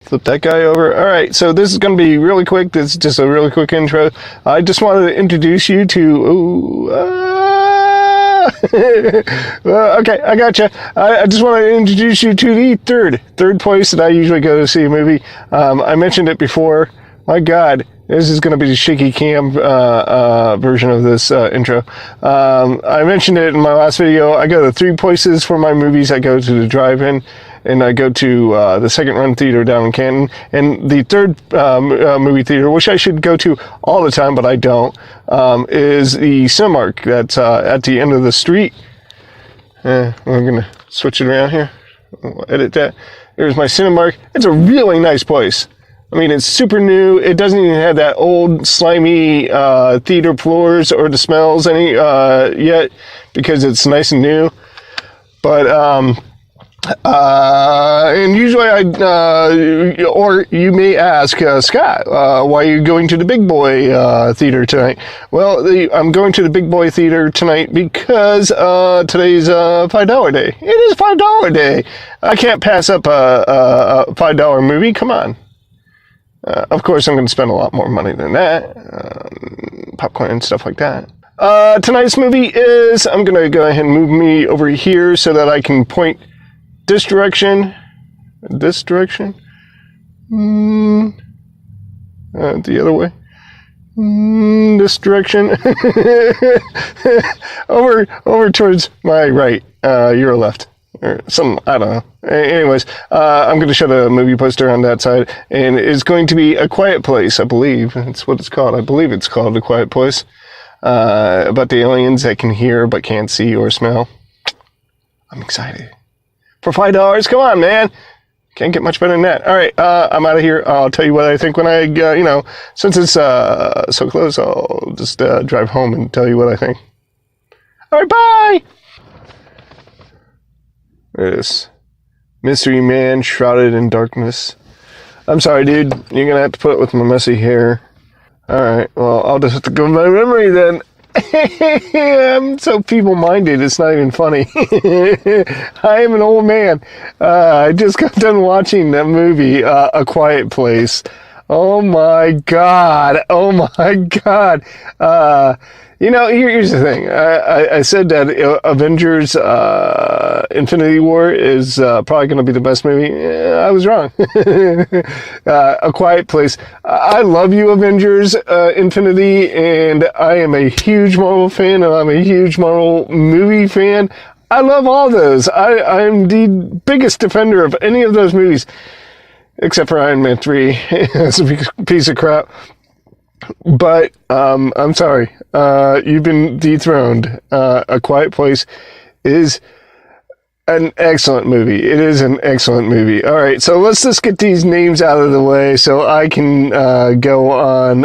Flip that guy over. All right, so this is going to be really quick. This is just a really quick intro. I just wanted to introduce you to... okay, I got you. I just want to introduce you to the third place that I usually go to see a movie. I mentioned it before. My God, this is going to be the shaky cam version of this intro. I mentioned it in my last video. I go to 3 places for my movies. I go to the drive-in, and I go to the Second Run Theater down in Canton. And the third movie theater, which I should go to all the time, but I don't, is the Cinemark that's at the end of the street. I'm going to switch it around here. I'll edit that. There's my Cinemark. It's a really nice place. I mean, it's super new. It doesn't even have that old slimy theater floors or the smells any yet, because it's nice and new. But and usually or you may ask, Scott, why are you going to the Big Boy theater tonight? Well, I'm going to the Big Boy theater tonight because today's $5 day. It is $5 day. I can't pass up a $5 movie. Come on. Of course, I'm going to spend a lot more money than that. Popcorn and stuff like that. Tonight's movie is... I'm going to go ahead and move me over here so that I can point this direction. This direction. The other way. This direction. over towards my right. Your left. Or something, I don't know. Anyways, I'm going to show the movie poster on that side, and it's going to be A Quiet Place, I believe. That's what it's called. I believe it's called A Quiet Place. About the aliens that can hear but can't see or smell. I'm excited. For $5, come on, man. Can't get much better than that. All right, I'm out of here. I'll tell you what I think when I, since it's so close, I'll just drive home and tell you what I think. All right, bye! There it is. Mystery Man Shrouded in Darkness. I'm sorry, dude. You're going to have to put up with my messy hair. Alright, well, I'll just have to go with my memory then. I'm so feeble-minded, it's not even funny. I am an old man. I just got done watching that movie, A Quiet Place. Oh my God. Oh my God. Here's the thing. I said that Avengers Infinity War is probably going to be the best movie. I was wrong. A Quiet Place. I love you, Avengers Infinity, and I am a huge Marvel fan, and I'm a huge Marvel movie fan. I love all those. I'm the biggest defender of any of those movies, except for Iron Man 3. It's a piece of crap. But I'm sorry, you've been dethroned. A Quiet Place is an excellent movie. It is an excellent movie. All right, so let's just get these names out of the way so I can go on.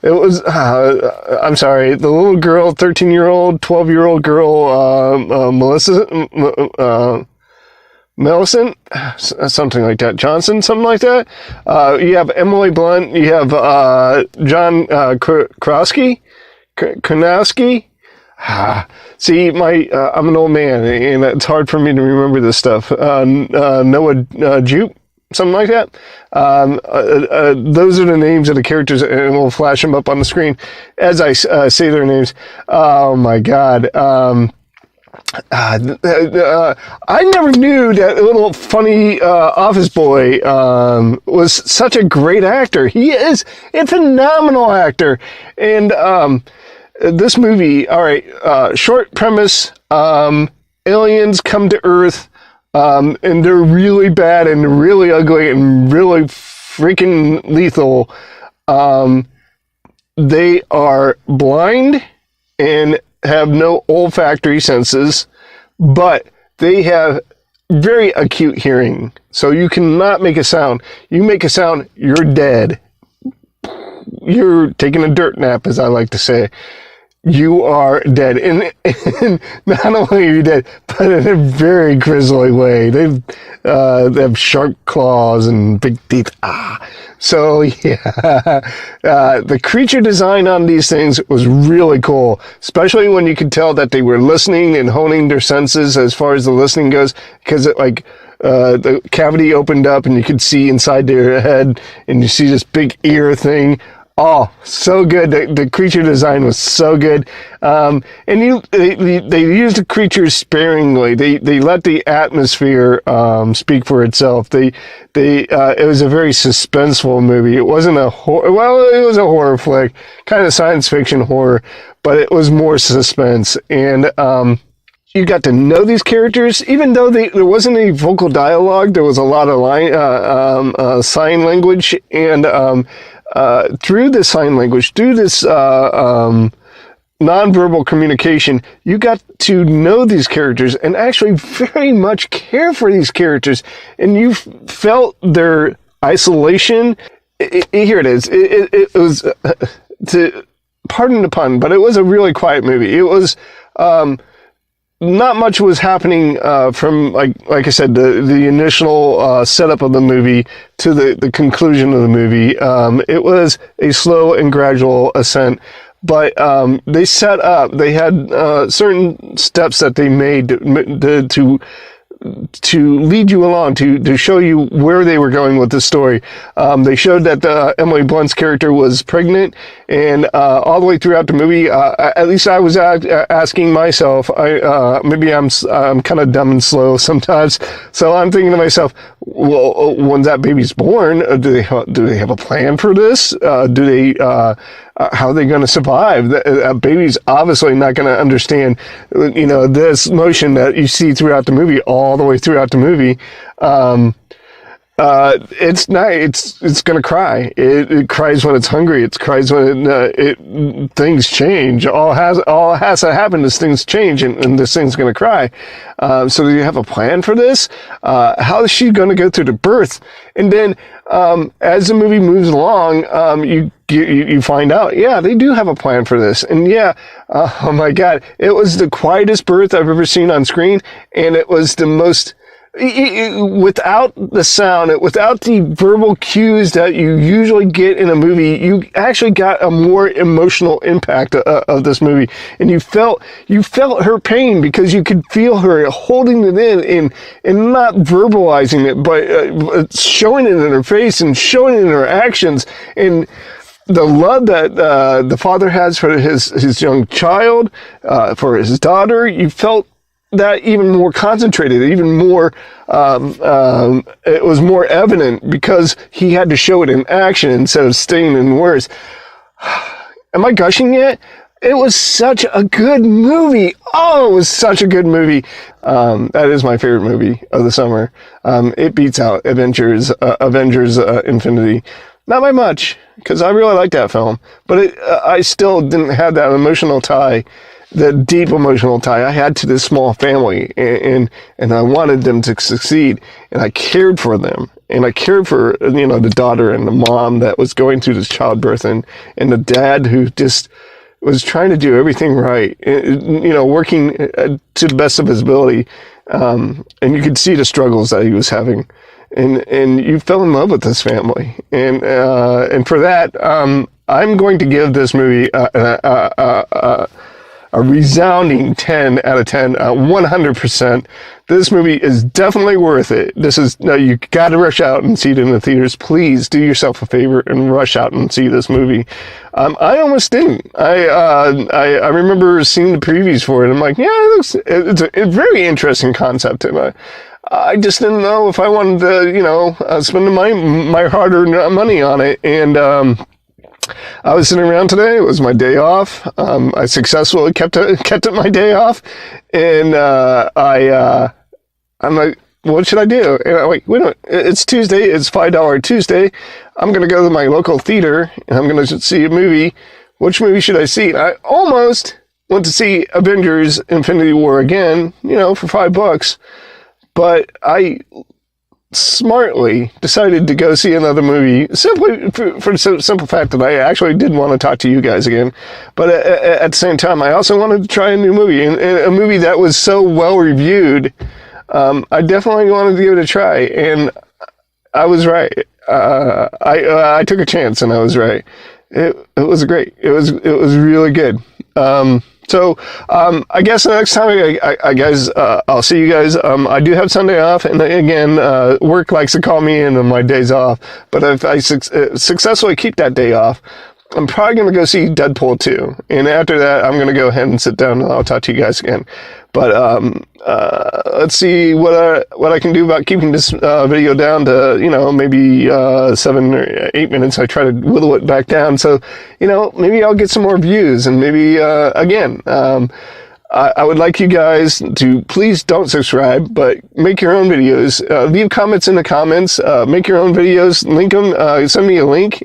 It was, I'm sorry, the little girl, 13-year-old, 12-year-old girl, Millicent, something like that. Johnson, something like that. You have Emily Blunt. You have John Krasinski. See, I'm an old man, and it's hard for me to remember this stuff. Noah Jupe, something like that. Those are the names of the characters, and we'll flash them up on the screen as I say their names. Oh my God. I never knew that little funny office boy was such a great actor. He is a phenomenal actor. And this movie, all right, short premise, aliens come to Earth, and they're really bad and really ugly and really freaking lethal. They are blind and have no olfactory senses, but they have very acute hearing. So you cannot make a sound. You make a sound, you're dead. You're taking a dirt nap, as I like to say. You are dead. And not only are you dead, but in a very grisly way. They have sharp claws and big teeth. So, yeah. The creature design on these things was really cool, especially when you could tell that they were listening and honing their senses as far as the listening goes, because the cavity opened up and you could see inside their head, and you see this big ear thing. Oh, so good. The creature design was so good. And they used the creatures sparingly. They let the atmosphere speak for itself. It was a very suspenseful movie. It wasn't it was a horror flick, kind of science fiction horror, but it was more suspense. And you got to know these characters, even though there wasn't any vocal dialogue. There was a lot of sign language, and through the sign language, through this nonverbal communication, you got to know these characters and actually very much care for these characters, and you felt their isolation. Here it is. It was, pardon the pun, but it was a really quiet movie. It was, not much was happening from, like I said, the initial setup of the movie to the conclusion of the movie. It was a slow and gradual ascent, but they set up. They had certain steps that they made to lead you along, to show you where they were going with the story. They showed that Emily Blunt's character was pregnant, and all the way throughout the movie, at least I was asking myself, maybe I'm kind of dumb and slow sometimes, so I'm thinking to myself, well, when that baby's born, do they have a plan for this? How are they going to survive? A baby's obviously not going to understand, this motion that you see throughout the movie, all the way throughout the movie. It's going to cry. It cries when it's hungry. It cries when things change. All has to happen is things change, and this thing's going to cry. So do you have a plan for this? How is she going to go through the birth? And then, as the movie moves along, you find out, yeah, they do have a plan for this. And yeah, oh my God, it was the quietest birth I've ever seen on screen, and it was the most, without the sound, without the verbal cues that you usually get in a movie, you actually got a more emotional impact of this movie, and you felt her pain because you could feel her holding it in and not verbalizing it, but showing it in her face and showing it in her actions, and the love that the father has for his young child, for his daughter. You felt that even more concentrated, even more, it was more evident because he had to show it in action instead of staying in words. Am I gushing yet? It was such a good movie. Oh, it was such a good movie. That is my favorite movie of the summer. It beats out Avengers Infinity. Not by much, because I really like that film, but I still didn't have that emotional tie, the deep emotional tie I had to this small family, and I wanted them to succeed, and I cared for them, and I cared for, the daughter and the mom that was going through this childbirth, and the dad who just was trying to do everything right, working to the best of his ability, and you could see the struggles that he was having. And you fell in love with this family, and for that, I'm going to give this movie a resounding 10 out of 10, 100%. This movie is definitely worth it. You got to rush out and see it in the theaters. Please do yourself a favor and rush out and see this movie. I almost didn't. I remember seeing the previews for it. I'm like, yeah, it's a very interesting concept, and I just didn't know if I wanted to, spend my hard-earned money on it. And I was sitting around today. It was my day off. I successfully kept it my day off, and I'm like, what should I do? And I'm like, wait a minute, it's Tuesday. It's $5 Tuesday. I'm gonna go to my local theater and I'm gonna see a movie. Which movie should I see? I almost went to see Avengers: Infinity War again, for $5. But I smartly decided to go see another movie, simply for the simple fact that I actually did want to talk to you guys again. But at the same time, I also wanted to try a new movie, and a movie that was so well reviewed. I definitely wanted to give it a try, and I was right. I took a chance, and I was right. It was great. It was really good. So I guess the next time I guys, I'll see you guys. I do have Sunday off, and again, work likes to call me in on my days off. But if I successfully keep that day off, I'm probably going to go see Deadpool 2. And after that, I'm going to go ahead and sit down and I'll talk to you guys again. But let's see what I can do about keeping this video down to, maybe 7 or 8 minutes. I try to whittle it back down. So, maybe I'll get some more views. And maybe, again, I would like you guys to please don't subscribe, but make your own videos. Leave comments in the comments. Make your own videos. Link them. Send me a link.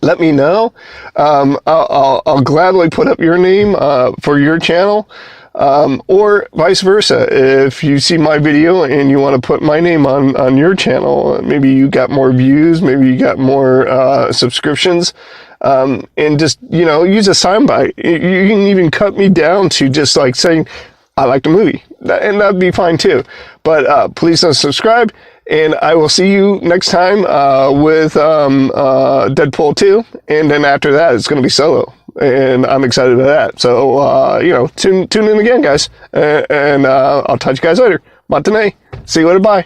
Let me know. I'll gladly put up your name for your channel, or vice versa. If you see my video and you want to put my name on your channel, maybe you got more views, maybe you got more subscriptions, and just use a soundbite. You can even cut me down to just like saying I like the movie, and that'd be fine too. But please don't subscribe. And I will see you next time with Deadpool 2. And then after that, it's going to be Solo. And I'm excited about that. So, tune in again, guys. And I'll talk to you guys later. Matane. See you later. Bye.